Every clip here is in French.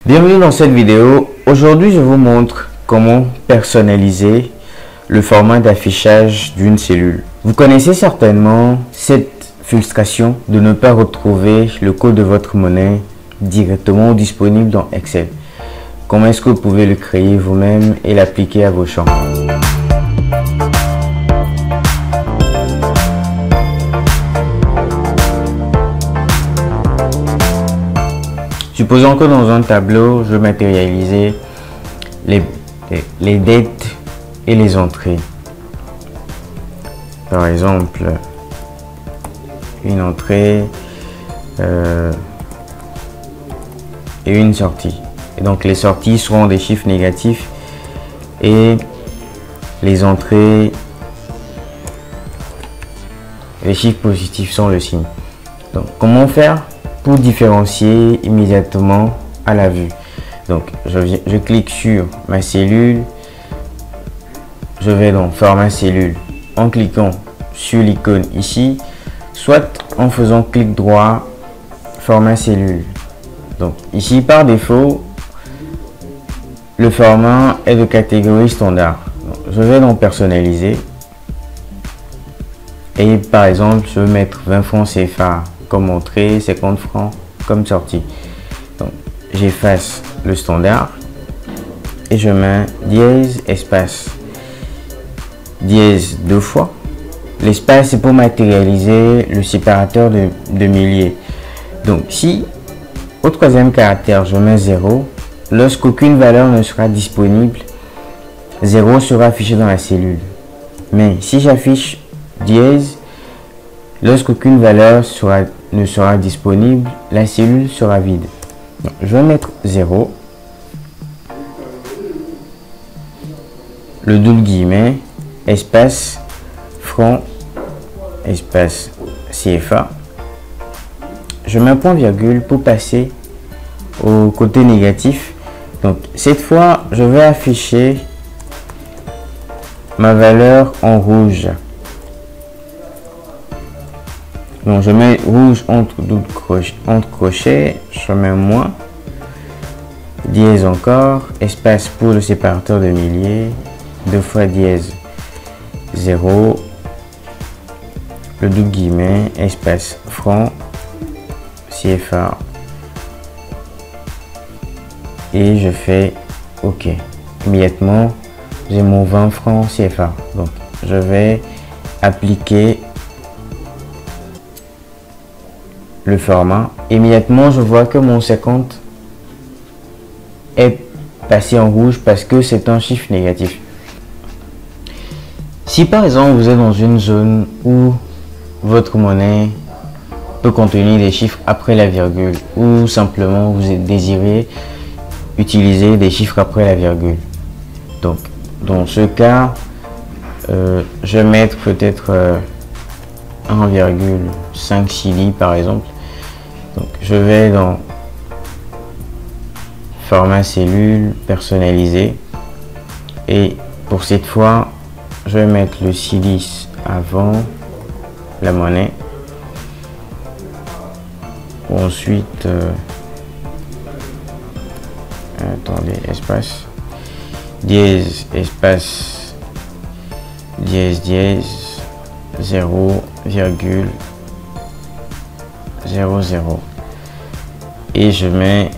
Bienvenue dans cette vidéo. Aujourd'hui, je vous montre comment personnaliser le format d'affichage d'une cellule. Vous connaissez certainement cette frustration de ne pas retrouver le code de votre monnaie directement disponible dans Excel. Comment est-ce que vous pouvez le créer vous-même et l'appliquer à vos champs? Supposons que dans un tableau, je vais matérialiser les dettes et les entrées. Par exemple, une entrée et une sortie. Et donc les sorties seront des chiffres négatifs et les entrées, les chiffres positifs sont le signe. Donc comment faire pour différencier immédiatement à la vue? Donc je clique sur ma cellule, je vais dans format cellule en cliquant sur l'icône ici, soit en faisant clic droit format cellule. Donc ici par défaut le format est de catégorie standard. Donc, je vais dans personnaliser et par exemple je vais mettre 20 francs CFA comme entrée, 50 francs comme sortie. Donc j'efface le standard et je mets dièse espace dièse deux fois. L'espace c'est pour matérialiser le séparateur de milliers. Donc si au troisième caractère je mets 0, lorsqu'aucune valeur ne sera disponible, 0 sera affiché dans la cellule. Mais si j'affiche dièse, lorsqu'aucune valeur ne sera disponible, la cellule sera vide. Donc, je vais mettre 0, le double guillemet, espace, franc, espace, CFA. Je mets un point virgule pour passer au côté négatif. Donc cette fois, je vais afficher ma valeur en rouge. Donc je mets rouge entre crochets, je mets moins, dièse encore, espace pour le séparateur de milliers, deux fois dièse, 0, le double guillemet, espace franc, CFA, et je fais OK. Immédiatement, j'ai mon 20 francs CFA. Donc je vais appliquer le format. Immédiatement, je vois que mon 50 est passé en rouge parce que c'est un chiffre négatif. Si par exemple vous êtes dans une zone où votre monnaie peut contenir des chiffres après la virgule ou simplement vous désirez utiliser des chiffres après la virgule, donc dans ce cas je vais mettre peut-être 1,5 cili par exemple. Donc je vais dans format cellule, personnaliser, et pour cette fois je vais mettre le cili avant la monnaie. Ensuite attendez, espace dièse espace dièse dièse 0,00 et je mets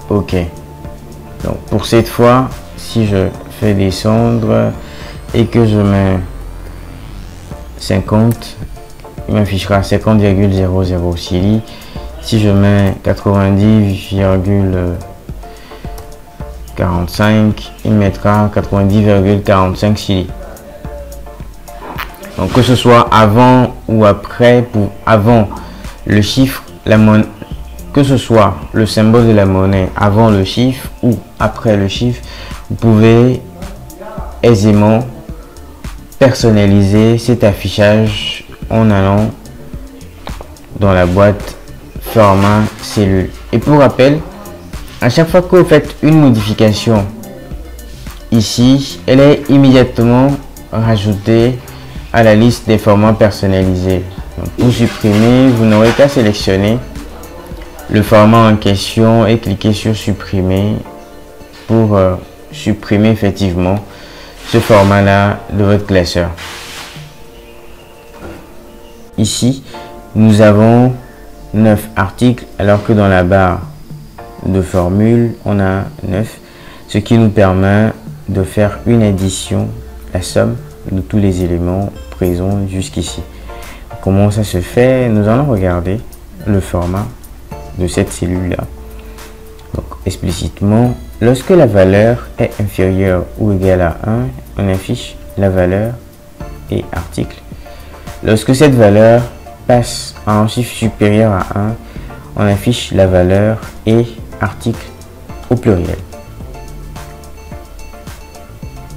OK. Donc pour cette fois, si je fais descendre et que je mets 50, il m'affichera 50,00 cili. Si je mets 90,45, il mettra 90,45 cili. Donc que ce soit avant ou après, pour avant le chiffre, que ce soit le symbole de la monnaie avant le chiffre ou après le chiffre, vous pouvez aisément personnaliser cet affichage en allant dans la boîte format cellule. Et pour rappel, à chaque fois que vous faites une modification ici, elle est immédiatement rajoutée à la liste des formats personnalisés. Donc, pour supprimer, vous n'aurez qu'à sélectionner le format en question et cliquez sur supprimer pour supprimer effectivement ce format là de votre classeur. Ici nous avons 9 articles alors que dans la barre de formule on a 9, ce qui nous permet de faire une addition, la somme de tous les éléments présents jusqu'ici. Comment ça se fait? Nous allons regarder le format de cette cellule là. Donc explicitement, lorsque la valeur est inférieure ou égale à 1, on affiche la valeur et article. Lorsque cette valeur passe à un chiffre supérieur à 1, on affiche la valeur et article au pluriel.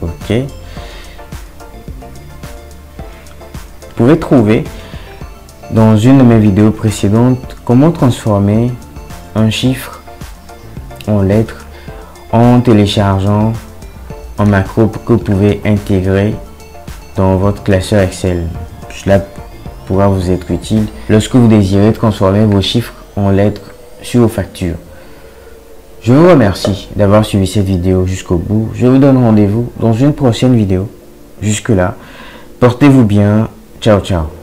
Ok. Vous pouvez trouver dans une de mes vidéos précédentes comment transformer un chiffre en lettres en téléchargeant un macro que vous pouvez intégrer dans votre classeur Excel. Cela pourra vous être utile lorsque vous désirez transformer vos chiffres en lettres sur vos factures. Je vous remercie d'avoir suivi cette vidéo jusqu'au bout. Je vous donne rendez-vous dans une prochaine vidéo. Jusque là, portez-vous bien. Ciao, ciao.